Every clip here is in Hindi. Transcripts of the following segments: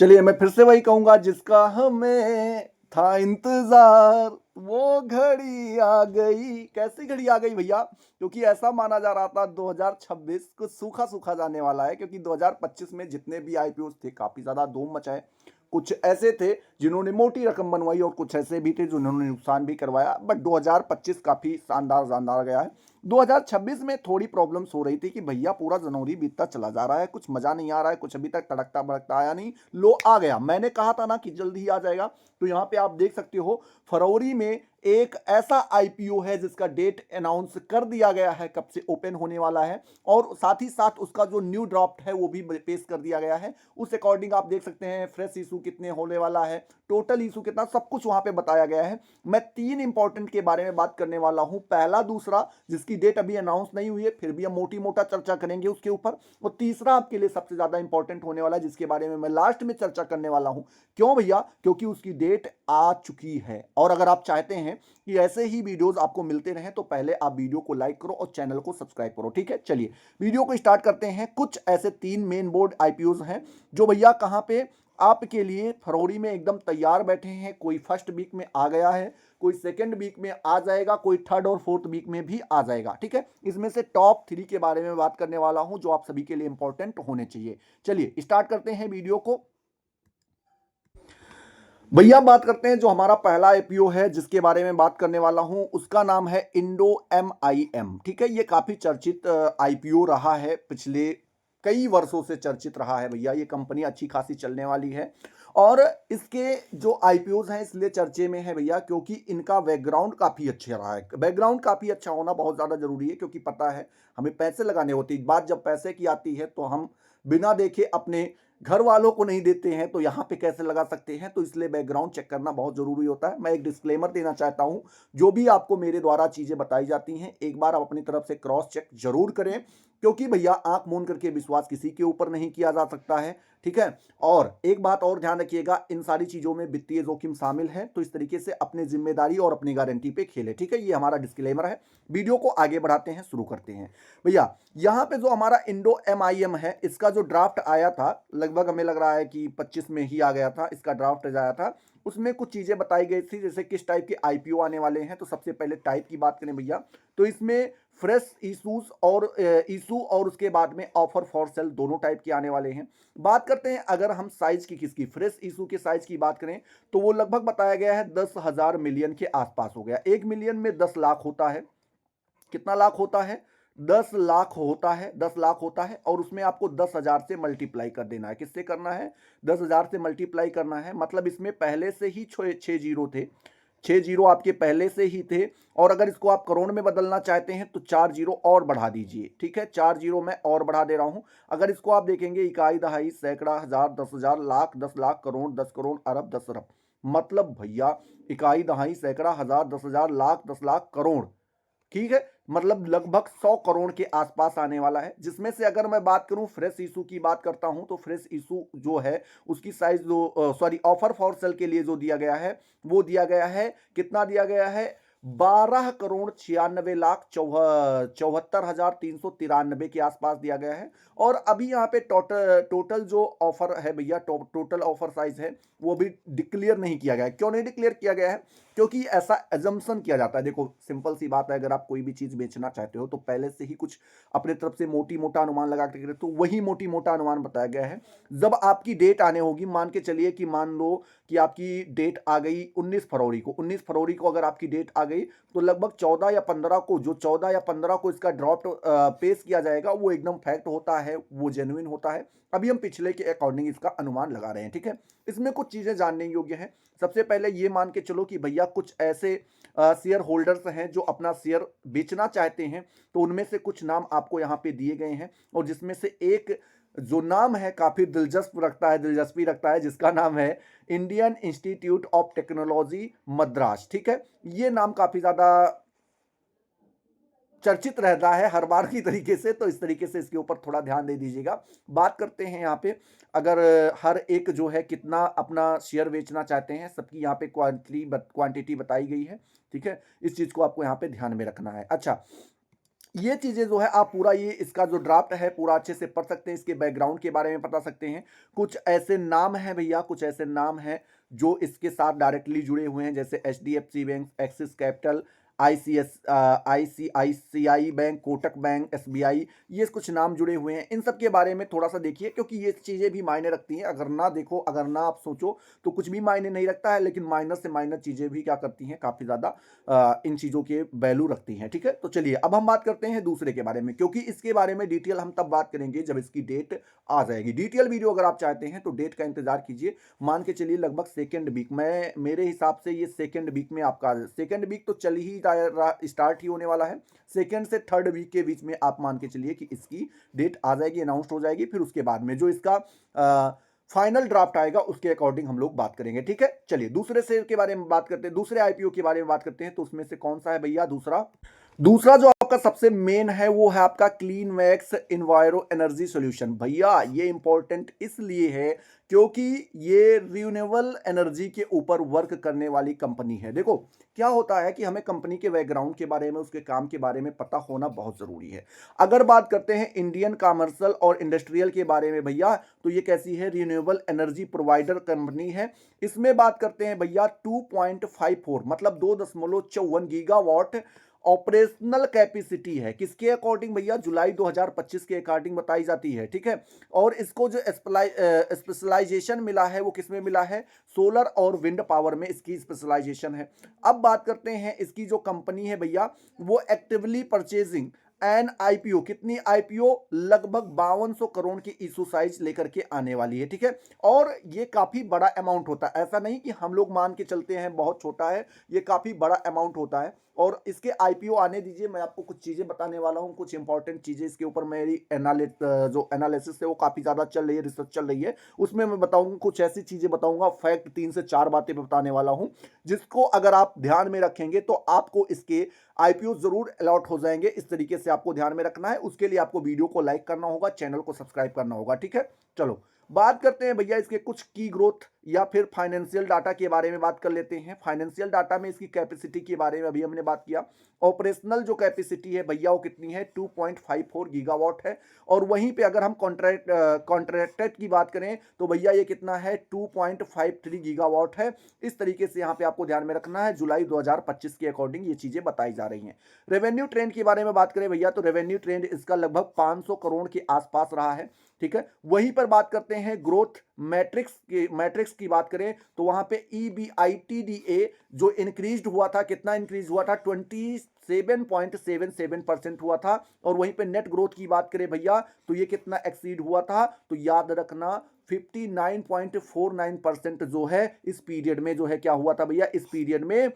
चलिए मैं फिर से वही कहूंगा जिसका हमें था इंतजार, वो घड़ी आ गई। कैसी घड़ी आ गई भैया? क्योंकि ऐसा माना जा रहा था 2026 कुछ सूखा सूखा जाने वाला है, क्योंकि 2025 में जितने भी आईपीओ थे काफी ज्यादा धूम मचाए। कुछ ऐसे थे जिन्होंने मोटी रकम बनवाई और कुछ ऐसे भी थे जिन्होंने नुकसान भी करवाया, बट 2025 काफी शानदार शानदार गया है। 2026 में थोड़ी प्रॉब्लम्स हो रही थी कि भैया पूरा जनवरी बीतता चला जा रहा है, कुछ मजा नहीं आ रहा है, कुछ अभी तक तड़कता भड़कता आया नहीं। लो आ गया, मैंने कहा था ना कि जल्द ही आ जाएगा। तो यहाँ पे आप देख सकते हो फरवरी में एक ऐसा आईपीओ है जिसका डेट अनाउंस कर दिया गया है, कब से ओपन होने वाला है, और साथ ही साथ उसका जो न्यू ड्राफ्ट है वो भी पेश कर दिया गया है। उस अकॉर्डिंग आप देख सकते हैं फ्रेश इशू कितने होने वाला है, टोटल इशू कितना, सब कुछ वहां पे बताया गया है। मैं 3 इंपॉर्टेंट के बारे में बात करने वाला हूं। पहला, दूसरा जिसकी डेट अभी अनाउंस नहीं हुई है, फिर भी हम मोटी मोटा चर्चा करेंगे उसके ऊपर, और तीसरा आपके लिए सबसे ज्यादा इंपॉर्टेंट होने वाला है जिसके बारे में मैं लास्ट में चर्चा करने वाला हूं। क्यों भैया? क्योंकि उसकी डेट आ चुकी है। और अगर आप चाहते हैं कि ऐसे ही वीडियोस आपको मिलते रहें तो पहले आप वीडियो को लाइक करो और चैनल को सब्सक्राइब करो। ठीक है, चलिए वीडियो को स्टार्ट करते हैं। कुछ ऐसे 3 मेन बोर्ड आईपीओज हैं जो भैया कहां पे आपके लिए फरवरी में एकदम तैयार बैठे हैं। कोई फर्स्ट वीक में आ गया है, कोई सेकेंड वीक में आ जाएगा, कोई थर्ड और फोर्थ वीक में भी आ जाएगा। ठीक है, इसमें से टॉप 3 के बारे में बात करने वाला हूं जो आप सभी के लिए इंपॉर्टेंट होने चाहिए। चलिए स्टार्ट करते हैं वीडियो को। भैया बात करते हैं जो हमारा पहला आईपीओ है जिसके बारे में बात करने वाला हूं, उसका नाम है इंडो एमआईएम। ठीक है, ये काफी चर्चित आईपीओ रहा है, पिछले कई वर्षों से चर्चित रहा है भैया। ये कंपनी अच्छी खासी चलने वाली है और इसके जो आईपीओज हैं इसलिए चर्चे में है भैया क्योंकि इनका बैकग्राउंड काफी अच्छा रहा है। बैकग्राउंड काफी अच्छा होना बहुत ज्यादा जरूरी है, क्योंकि पता है हमें पैसे लगाने होते हैं। बात जब पैसे की आती है तो हम बिना देखे अपने घर वालों को नहीं देते हैं, तो यहाँ पे कैसे लगा सकते हैं? तो इसलिए बैकग्राउंड चेक करना बहुत जरूरी होता है। मैं एक डिस्क्लेमर देना चाहता हूँ, जो भी आपको मेरे द्वारा चीजें बताई जाती हैं एक बार आप अपनी तरफ से क्रॉस चेक जरूर करें, क्योंकि भैया आंख मूंद करके विश्वास किसी के ऊपर नहीं किया जा सकता है। ठीक है, और एक बात और ध्यान रखिएगा, इन सारी चीजों में वित्तीय जोखिम शामिल है, तो इस तरीके से अपनी जिम्मेदारी और अपनी गारंटी पे खेले। ठीक है, ये हमारा डिस्क्लेमर है। वीडियो को आगे बढ़ाते हैं, शुरू करते हैं भैया। यहाँ पे जो हमारा इंडो एमआईएम है इसका जो ड्राफ्ट आया था, लगभग हमें लग रहा है कि 25 में ही आ गया था, इसका ड्राफ्ट आया था। उसमें कुछ चीजें बताई गई थी, जैसे किस टाइप के आईपीओ आने वाले हैं। तो सबसे पहले टाइप की बात करें भैया, तो इसमें फ्रेश इशूज और इशू और उसके बाद में ऑफर फॉर सेल दोनों टाइप के आने वाले हैं। बात करते हैं अगर हम साइज की, किसकी, फ्रेश इशू के साइज की बात करें तो वो लगभग बताया गया है 10,000 मिलियन के आसपास हो गया। 1 मिलियन में 10 लाख होता है। कितना लाख होता है? 10 लाख होता है, 10 लाख होता है, और उसमें आपको 10,000 से मल्टीप्लाई कर देना है। किससे करना है? 10,000 से मल्टीप्लाई करना है। मतलब इसमें पहले से ही 6 जीरो थे, 6 जीरो आपके पहले से ही थे, और अगर इसको आप करोड़ में बदलना चाहते हैं तो 4 जीरो और बढ़ा दीजिए। ठीक है, 4 जीरो मैं और बढ़ा दे रहा हूं। अगर इसको आप देखेंगे इकाई, दहाई, सैकड़ा, हजार, 10,000, लाख, 10 लाख, करोड़, 10 करोड़, अरब, 10 अरब, मतलब भैया इकाई, दहाई, सैकड़ा, हजार, 10,000, लाख, 10 लाख, करोड़, ठीक है, मतलब लगभग 100 करोड़ के आसपास आने वाला है। जिसमें से अगर मैं बात करूं फ्रेश इशू की बात करता हूं तो फ्रेश इशू जो है उसकी साइज जो सॉरी ऑफर फॉर सेल के लिए जो दिया गया है वो दिया गया है, कितना दिया गया है? 12,96,74,393 के आसपास दिया गया है। और अभी यहाँ पे टोटल जो ऑफर है भैया, टोटल ऑफर साइज है वो भी डिक्लेयर नहीं किया गया है। क्यों नहीं डिक्लेयर किया गया है? क्योंकि ऐसा एजम्पशन किया जाता है। देखो सिंपल सी बात है, अगर आप कोई भी चीज बेचना चाहते हो तो पहले से ही कुछ अपने तरफ से मोटी मोटा अनुमान लगा के, तो वही मोटी मोटा अनुमान बताया गया है। जब आपकी डेट आने होगी, मान के चलिए कि मान लो कि आपकी डेट आ गई 19 फरवरी को, 19 फरवरी को अगर आपकी डेट आ गई तो लगभग 14 या 15 को, जो 14 या 15 को इसका ड्राफ्ट पेश किया जाएगा वो एकदम फैक्ट होता है, वो जेन्युइन होता है। अभी हम पिछले के अकॉर्डिंग इसका अनुमान लगा रहे हैं। ठीक है, इसमें कुछ चीजें जानने योग्य हैं। सबसे पहले ये मान के चलो कि भैया कुछ ऐसे शेयर होल्डर्स हैं जो अपना शेयर बेचना चाहते हैं, तो उनमें से कुछ नाम आपको यहाँ पे दिए गए हैं, और जिसमें से एक जो नाम है काफी दिलचस्पी रखता है, जिसका नाम है Indian institute of technology Madras. ठीक है, ये नाम काफी ज्यादा चर्चित रहता है हर बार की तरीके से, तो इस तरीके से इसके ऊपर थोड़ा ध्यान दे दीजिएगा। बात करते हैं यहाँ पे, अगर हर एक जो है कितना अपना शेयर बेचना चाहते हैं, सबकी यहाँ पे क्वांटिटी बताई गई है। ठीक है, इस चीज को आपको यहाँ पे ध्यान में रखना है। अच्छा, ये चीज़ें जो है आप पूरा ये इसका जो ड्राफ्ट है पूरा अच्छे से पढ़ सकते हैं, इसके बैकग्राउंड के बारे में बता सकते हैं। कुछ ऐसे नाम हैं भैया, कुछ ऐसे नाम हैं जो इसके साथ डायरेक्टली जुड़े हुए हैं, जैसे HDFC bank, axis capital, ICICI bank, Kotak bank, SBI, ये कुछ नाम जुड़े हुए हैं। इन सब के बारे में थोड़ा सा देखिए, क्योंकि ये चीज़ें भी मायने रखती हैं। अगर ना देखो, अगर ना आप सोचो तो कुछ भी मायने नहीं रखता है, लेकिन माइनर से माइनर चीज़ें भी क्या करती हैं, काफ़ी ज़्यादा इन चीज़ों के वैल्यू रखती हैं। ठीक है, तो चलिए अब हम बात करते हैं दूसरे के बारे में, क्योंकि इसके बारे में डिटेल हम तब बात करेंगे जब इसकी डेट आ जाएगी। डिटेल वीडियो अगर आप चाहते हैं तो डेट का इंतजार कीजिए। मान के चलिए लगभग सेकेंड वीक, मैं मेरे हिसाब से ये सेकेंड वीक में आपका, सेकेंड वीक तो चल ही स्टार्ट ही होने वाला है। सेकेंड से थर्ड वीक के बीच में आप मान के चलिए कि इसकी डेट आ जाएगी, अनाउंस हो जाएगी। फिर उसके बाद में जो इसका फाइनल ड्राफ्ट आएगा उसके अकॉर्डिंग हम लोग बात करेंगे। ठीक है, चलिए दूसरे शेयर के बारे में बात करते हैं, दूसरे आईपीओ के बारे में बात करते हैं। तो उसमें से कौन सा है भैया दूसरा? दूसरा जो आपका सबसे मेन है वो है आपका क्लीन वैक्स इन्वायरो एनर्जी सॉल्यूशन। भैया ये इंपॉर्टेंट इसलिए है क्योंकि ये रिन्यूएबल एनर्जी के ऊपर वर्क करने वाली कंपनी है। देखो क्या होता है कि हमें कंपनी के बैकग्राउंड के बारे में, उसके काम के बारे में पता होना बहुत जरूरी है। अगर बात करते हैं इंडियन कमर्शियल और इंडस्ट्रियल के बारे में भैया, तो ये कैसी है? रिन्यूएबल एनर्जी प्रोवाइडर कंपनी है। इसमें बात करते हैं भैया 2.54 मतलब 2.54 गीगावाट ऑपरेशनल कैपेसिटी है। किसके अकॉर्डिंग भैया? जुलाई 2025 के अकॉर्डिंग बताई जाती है। ठीक है, और इसको जो स्पेशलाइजेशन मिला है वो किसमें मिला है? सोलर और विंड पावर में इसकी स्पेशलाइजेशन है। अब बात करते हैं इसकी जो कंपनी है भैया, वो एक्टिवली परचेजिंग एन आईपीओ, कितनी आईपीओ? लगभग 5200 करोड़ की इशू साइज लेकर के आने वाली है। ठीक है, और ये काफी बड़ा अमाउंट होता है, ऐसा नहीं कि हम लोग मान के चलते हैं बहुत छोटा है, ये काफी बड़ा अमाउंट होता है। और इसके आईपीओ आने दीजिए, मैं आपको कुछ चीजें बताने वाला हूं, कुछ इंपॉर्टेंट चीजें इसके ऊपर मेरी जो एनालिसिस है वो काफी ज्यादा चल रही है, रिसर्च चल रही है, उसमें मैं बताऊंगा कुछ ऐसी चीजें बताऊंगा, फैक्ट 3 से 4 बातें बताने वाला हूं, जिसको अगर आप ध्यान में रखेंगे तो आपको इसके आईपीओ जरूर अलॉट हो जाएंगे। इस तरीके से आपको ध्यान में रखना है, उसके लिए आपको वीडियो को लाइक करना होगा, चैनल को सब्सक्राइब करना होगा। ठीक है, चलो बात करते हैं भैया इसके कुछ की ग्रोथ या फिर फाइनेंशियल डाटा के बारे में बात कर लेते हैं। फाइनेंशियल डाटा में इसकी कैपेसिटी के बारे में अभी हमने बात किया। ऑपरेशनल जो कैपेसिटी है भैया वो कितनी है? 2.54 गीगावाट है। और वहीं पे अगर हम कॉन्ट्रैक्टेड की बात करें तो भैया ये कितना है? 2.53 गीगावाट है। इस तरीके से यहाँ पे आपको ध्यान में रखना है, जुलाई 2025 के अकॉर्डिंग ये चीजें बताई जा रही हैं। रेवेन्यू ट्रेंड के बारे में बात करें भैया, तो रेवेन्यू ट्रेंड इसका लगभग 500 करोड़ के आसपास रहा है। ठीक है, वहीं पर बात करते हैं ग्रोथ मैट्रिक्स की बात करें तो वहां पे EBITDA जो इंक्रीज हुआ था, कितना इंक्रीज हुआ था? 27.77% हुआ था। और वहीं पे नेट ग्रोथ की बात करें भैया तो ये कितना एक्सीड हुआ था? तो याद रखना 59.49% जो है इस पीरियड में जो है क्या हुआ था भैया? इस पीरियड में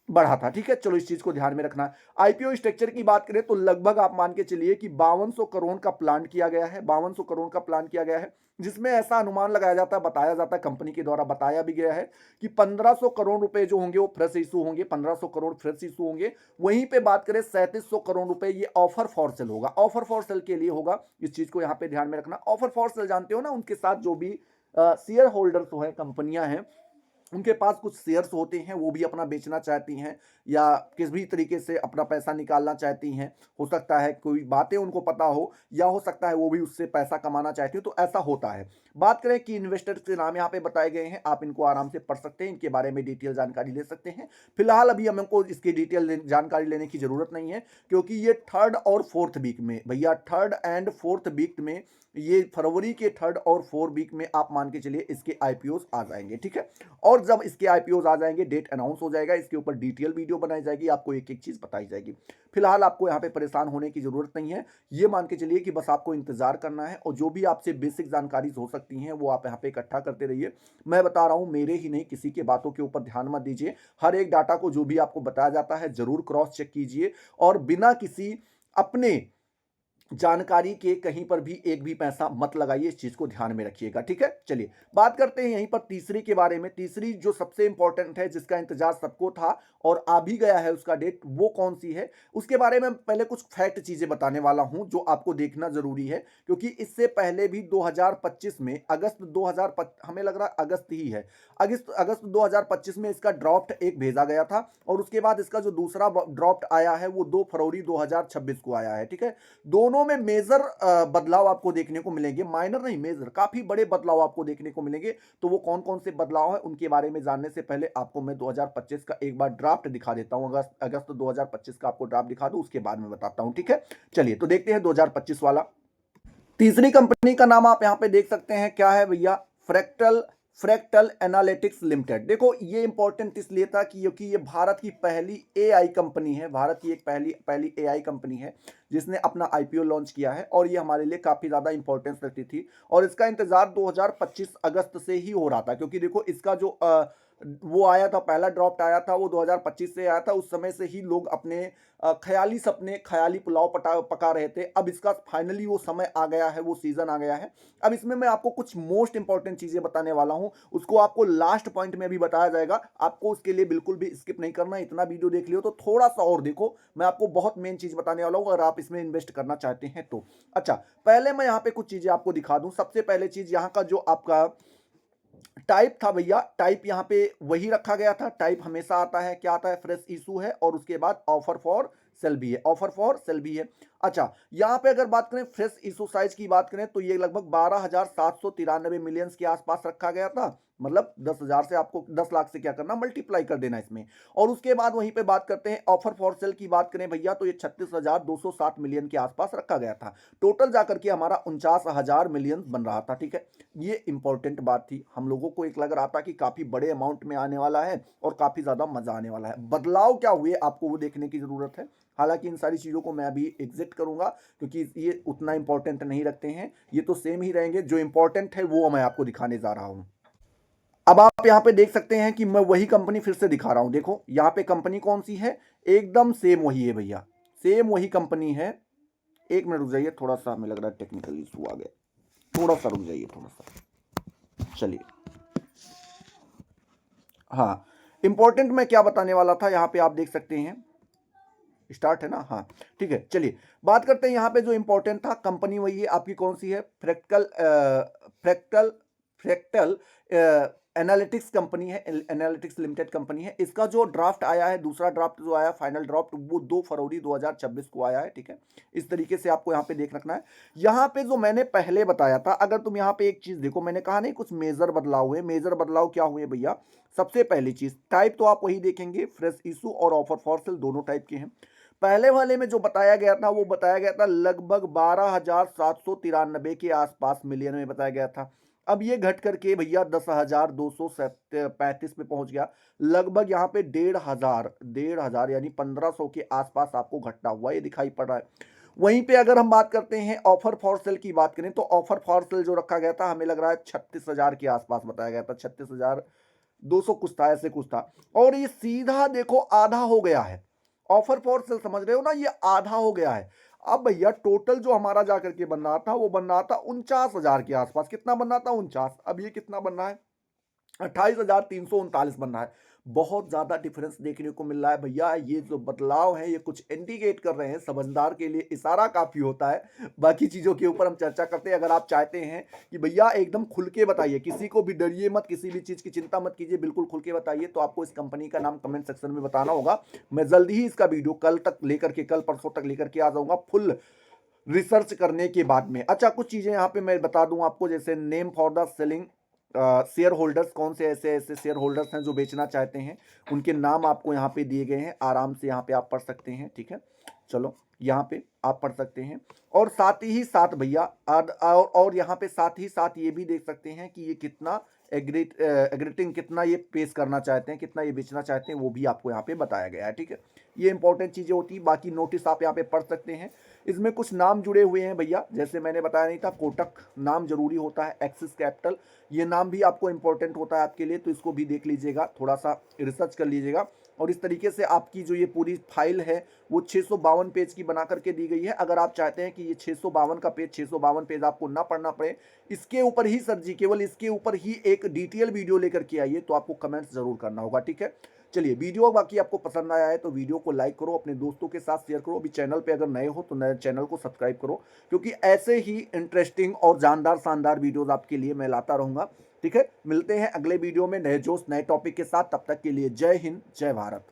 बढ़ा था। ठीक है, चलो इस चीज को ध्यान में रखना। आईपीओ स्ट्रक्चर की बात करें तो लगभग आप मान के चलिए कि 5200 करोड़ का प्लान किया गया है, 5200 करोड़ का प्लान किया गया है, जिसमें ऐसा अनुमान लगाया जाता है, बताया जाता है, कंपनी के द्वारा बताया भी गया है कि 1500 करोड़ रुपए जो होंगे वो फ्रेश इशू होंगे, 1500 करोड़ फ्रेश इशू होंगे। वहीं पे बात करें 3700 करोड़ रुपए ये ऑफर फॉर सेल होगा, ऑफर फॉर सेल के लिए होगा। इस चीज को यहाँ पे ध्यान में रखना। ऑफर फॉर सेल जानते हो ना, उनके साथ जो भी शेयर होल्डर्स है, कंपनियां हैं, उनके पास कुछ शेयर्स होते हैं, वो भी अपना बेचना चाहती हैं या किस भी तरीके से अपना पैसा निकालना चाहती हैं। हो सकता है कोई बातें उनको पता हो, या हो सकता है वो भी उससे पैसा कमाना चाहती हो, तो ऐसा होता है। बात करें कि इन्वेस्टर्स के नाम यहाँ पे बताए गए हैं, आप इनको आराम से पढ़ सकते हैं, इनके बारे में डिटेल जानकारी ले सकते हैं। फिलहाल अभी हमको इसकी डिटेल जानकारी लेने की जरूरत नहीं है, क्योंकि ये थर्ड और फोर्थ वीक में भैया, थर्ड एंड फोर्थ वीक में, ये फरवरी के थर्ड और फोर्थ वीक में आप मान के चलिए इसके आईपीओस आ जाएंगे। ठीक है, और जब इसके आईपीओस आ जाएंगे, डेट अनाउंस हो जाएगा, इसके ऊपर डिटेल वीडियो बनाई जाएगी, आपको एक एक चीज बताई जाएगी। फिलहाल आपको यहाँ पे परेशान होने की जरूरत नहीं है, ये मान के चलिए कि बस आपको इंतजार करना है, और जो भी आपसे बेसिक जानकारी हो सकती हैं वो आप यहाँ पे इकट्ठा करते रहिए। मैं बता रहा हूँ, मेरे ही नहीं, किसी के बातों के ऊपर ध्यान मत दीजिए। हर एक डाटा को जो भी आपको बताया जाता है जरूर क्रॉस चेक कीजिए, और बिना किसी अपने जानकारी के कहीं पर भी एक भी पैसा मत लगाइए, इस चीज को ध्यान में रखिएगा, ठीक है। चलिए बात करते हैं यहीं पर तीसरी के बारे में। तीसरी जो सबसे इंपॉर्टेंट है, जिसका इंतजार सबको था और आ भी गया है उसका डेट, वो कौन सी है उसके बारे में पहले कुछ फैक्ट चीजें बताने वाला हूं जो आपको देखना जरूरी है, क्योंकि इससे पहले भी 2025 में अगस्त 2000, हमें लग रहा है अगस्त ही है, अगस्त 2025 में इसका ड्राफ्ट एक भेजा गया था और उसके बाद इसका जो दूसरा ड्राफ्ट आया है वो 2 फरवरी 2026 को आया है, ठीक है। दोनों में मेजर बदलाव आपको देखने को मिलेंगे, माइनर नहीं मेजर, काफी बड़े बदलाव आपको देखने को मिलेंगे। तो वो कौन कौन से बदलाव है उनके बारे में जानने से पहले आपको मैं 2025 का एक बार ड्राफ्ट दिखा देता हूं। अगस्त 2025 का आपको ड्राफ्ट दिखा दूं, उसके बाद में बताता हूं, ठीक है। चलिए तो देखते हैं 2025 वाला। तीसरी कंपनी का नाम आप यहां पे देख सकते हैं, क्या है भैया, फ्रैक्टल फ्रैक्टल एनालिटिक्स लिमिटेड। देखो ये इंपॉर्टेंट इसलिए था कि क्योंकि ये भारत की पहली एआई कंपनी है, भारत की एक पहली एआई कंपनी है जिसने अपना आईपीओ लॉन्च किया है और ये हमारे लिए काफी ज्यादा इंपॉर्टेंस रखती थी और इसका इंतजार 2025 अगस्त से ही हो रहा था, क्योंकि देखो इसका जो वो आया था, पहला ड्राफ्ट आया था वो 2025 से आया था। उस समय से ही लोग अपने ख्याली सपने, ख्याली पुलाव पका रहे थे। अब इसका फाइनली वो समय आ गया है, वो सीजन आ गया है। अब इसमें मैं आपको कुछ मोस्ट इंपॉर्टेंट चीजें बताने वाला हूं, उसको आपको लास्ट पॉइंट में भी बताया जाएगा। आपको उसके लिए बिल्कुल भी स्किप नहीं करना, इतना वीडियो देख लियो तो थोड़ा सा और देखो, मैं आपको बहुत मेन चीज बताने वाला हूं अगर आप इसमें इन्वेस्ट करना चाहते हैं तो। अच्छा, पहले मैं यहाँ पे कुछ चीजें आपको दिखा दूं। सबसे पहले चीज यहाँ का जो आपका टाइप था भैया, टाइप यहाँ पे वही रखा गया था। टाइप हमेशा आता है, क्या आता है, फ्रेश इशू है और उसके बाद ऑफर फॉर सेल भी है, ऑफर फॉर सेल भी है। अच्छा, यहाँ पे अगर बात करें फ्रेश इशू साइज की बात करें तो ये लगभग 12,793 मिलियन के आसपास रखा गया था। मतलब 10,000 से आपको 10 लाख से क्या करना, मल्टीप्लाई कर देना इसमें। और उसके बाद वहीं पे बात करते हैं ऑफर फॉर सेल की बात करें भैया तो ये 36,260 मिलियन के आसपास रखा गया था। टोटल जाकर के हमारा 49,000 मिलियन बन रहा था, ठीक है। ये इंपॉर्टेंट बात थी, हम लोगों को एक लग रहा था कि काफी बड़े अमाउंट में आने वाला है और काफी ज्यादा मजा आने वाला है। बदलाव क्या हुए आपको वो देखने की जरूरत है। हालांकि इन सारी चीजों को मैं अभी एग्जिट करूंगा क्योंकि ये उतना इंपॉर्टेंट नहीं रखते हैं, ये तो सेम ही रहेंगे। जो इंपॉर्टेंट है वो मैं आपको दिखाने जा रहा हूं। अब आप यहां पे देख सकते हैं कि मैं वही कंपनी फिर से दिखा रहा हूं। देखो यहां पे कंपनी कौन सी है, एकदम सेम वही है भैया, सेम वही कंपनी है। एक मिनट रुक जाइए, थोड़ा सा हमें लग रहा है टेक्निकल इशू आ गया, थोड़ा सा रुक जाइए, थोड़ा सा। चलिए, हाँ, इंपॉर्टेंट मैं क्या बताने वाला था यहां पे आप देख सकते हैं, स्टार्ट है ना, हाँ ठीक है। चलिए बात करते हैं यहाँ पे जो इंपॉर्टेंट था, कंपनी वही है आपकी, कौन सी है, फ्रैक्टल फ्रैक्टल एनालिटिक्स कंपनी है, एनालिटिक्स लिमिटेड कंपनी है। इसका जो ड्राफ्ट आया है, दूसरा ड्राफ्ट जो आया, फाइनल ड्राफ्ट, वो 2 फरवरी 2026 को आया है, ठीक है। इस तरीके से आपको यहाँ पे देख रखना है। यहाँ पे जो मैंने पहले बताया था, अगर तुम यहाँ पे एक चीज देखो, मैंने कहा नहीं कुछ मेजर बदलाव हुए। मेजर बदलाव क्या हुए भैया, सबसे पहली चीज टाइप तो आप वही देखेंगे, फ्रेश इशू और ऑफर फॉर सेल दोनों टाइप के हैं। पहले वाले में जो बताया गया था वो बताया गया था लगभग 12,793 के आसपास मिलियन में बताया गया था। अब ये घट करके भैया 10,235 पे पहुंच गया। लगभग यहाँ पे 1,500 यानी 1,500 के आसपास आपको घटना हुआ ये दिखाई पड़ रहा है। वहीं पे अगर हम बात करते हैं ऑफर फॉर सेल की बात करें तो ऑफर फॉर सेल जो रखा गया था, हमें लग रहा है 36,000 के आसपास बताया गया था, 36,200 कुछ था, ऐसे कुछ था। और ये सीधा देखो आधा हो गया है। ऑफर फॉर सेल समझ रहे हो ना, ये आधा हो गया है। अब भैया टोटल जो हमारा जाकर के बन रहा था वो बन रहा था 49,000 के आसपास। कितना बन रहा था, 49। अब ये कितना बन रहा है, 28,339 बन रहा है। बहुत ज्यादा डिफरेंस देखने को मिल रहा है भैया। ये जो बदलाव है ये कुछ इंडिकेट कर रहे हैं, समझदार के लिए इशारा काफी होता है। बाकी चीजों के ऊपर हम चर्चा करते हैं। अगर आप चाहते हैं कि भैया एकदम खुल के बताइए, किसी को भी डरिए मत, किसी भी चीज की चिंता मत कीजिए, बिल्कुल खुल के बताइए, तो आपको इस कंपनी का नाम कमेंट सेक्शन में बताना होगा। मैं जल्दी ही इसका वीडियो कल तक लेकर के, कल परसों तक लेकर के आ जाऊंगा, फुल रिसर्च करने के बाद में। अच्छा, कुछ चीजें यहाँ पे मैं बता दूं आपको, जैसे name for the selling share holders, कौन से ऐसे ऐसे शेयर होल्डर्स हैं जो बेचना चाहते हैं, उनके नाम आपको यहाँ पे दिए गए हैं। आराम से यहाँ पे आप पढ़ सकते हैं, ठीक है। चलो यहाँ पे आप पढ़ सकते हैं और साथ ही साथ भैया और यहाँ पे साथ ही साथ ये भी देख सकते हैं कि ये कितना एग्रीटिंग, कितना ये पेश करना चाहते हैं, कितना ये बेचना चाहते हैं, वो भी आपको यहाँ पे बताया गया है, ठीक है। ये इंपॉर्टेंट चीजें होती है। बाकी नोटिस आप यहाँ पे पढ़ सकते हैं। इसमें कुछ नाम जुड़े हुए हैं भैया, जैसे मैंने बताया नहीं था, कोटक नाम जरूरी होता है, एक्सिस कैपिटल, ये नाम भी आपको इंपॉर्टेंट होता है आपके लिए, तो इसको भी देख लीजिएगा, थोड़ा सा रिसर्च कर लीजिएगा। और इस तरीके से आपकी जो ये पूरी फाइल है वो 652 पेज की बना करके दी गई है। अगर आप चाहते हैं कि ये 652 का पेज 652 पेज आपको ना पढ़ना पड़े, इसके ऊपर ही सर जी केवल इसके ऊपर ही एक डिटेल वीडियो लेकर के आइए, तो आपको कमेंट्स जरूर करना होगा, ठीक है। चलिए, वीडियो बाकी आपको पसंद आया है तो वीडियो को लाइक करो, अपने दोस्तों के साथ शेयर करो। अभी चैनल पे अगर नए हो तो नए चैनल को सब्सक्राइब करो, क्योंकि ऐसे ही इंटरेस्टिंग और जानदार शानदार वीडियोस आपके लिए मैं लाता रहूंगा, ठीक है। मिलते हैं अगले वीडियो में नए जोश नए टॉपिक के साथ। तब तक के लिए जय हिंद, जय भारत।